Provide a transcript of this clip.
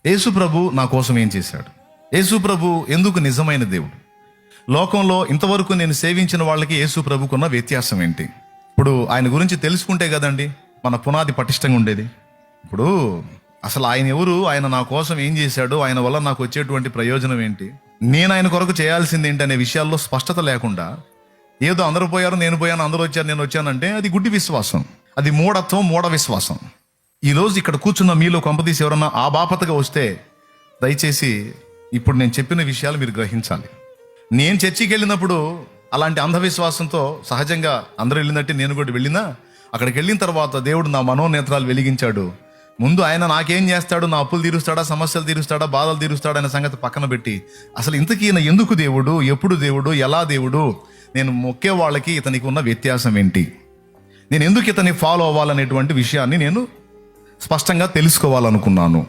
యేసు ప్రభు నా కోసం ఏం చేశాడు? యేసు ప్రభు ఎందుకు నిజమైన దేవుడు? లోకంలో ఇంతవరకు నేను సేవించిన వాళ్ళకి యేసు ప్రభుకున్న వ్యత్యాసం ఏంటి? ఇప్పుడు ఆయన గురించి తెలుసుకుంటే కదండి మన పునాది పటిష్టంగా ఉండేది. ఇప్పుడు అసలు ఆయన ఎవరు, ఆయన నా కోసం ఏం చేశాడు, ఆయన వల్ల నాకు వచ్చేటువంటి ప్రయోజనం ఏంటి, నేను ఆయన కొరకు చేయాల్సింది ఏంటి అనే విషయాల్లో స్పష్టత లేకుండా ఏదో అందరూ పోయారు నేను పోయాను, అందరూ వచ్చారు నేను వచ్చానంటే అది గుడ్డి విశ్వాసం, అది మూఢత్వం, మూఢ విశ్వాసం. ఈరోజు ఇక్కడ కూర్చున్న మీలో కొంపదీసి ఎవరన్నా ఆ బాపతగా వస్తే దయచేసి ఇప్పుడు నేను చెప్పిన విషయాలు మీరు గ్రహించాలి. నేను చర్చికి వెళ్ళినప్పుడు అలాంటి అంధవిశ్వాసంతో సహజంగా అందరూ వెళ్ళినట్టే నేను కూడా వెళ్ళినా, అక్కడికి వెళ్ళిన తర్వాత దేవుడు నా మనోనేత్రాలు వెలిగించాడు. ముందు ఆయన నాకేం చేస్తాడు, నా అప్పులు తీరుస్తాడా, సమస్యలు తీరుస్తాడా, బాధలు తీరుస్తాడా అనే సంగతి పక్కన పెట్టి అసలు ఇంతకీ ఈయన ఎందుకు దేవుడు, ఎప్పుడు దేవుడు, ఎలా దేవుడు, నేను మొక్కే వాళ్ళకి ఇతనికి ఉన్న వ్యత్యాసం ఏంటి, నేను ఎందుకు ఇతన్ని ఫాలో అవ్వాలనేటువంటి విషయాన్ని నేను స్పష్టంగా తెలుసుకోవాలనుకున్నాను.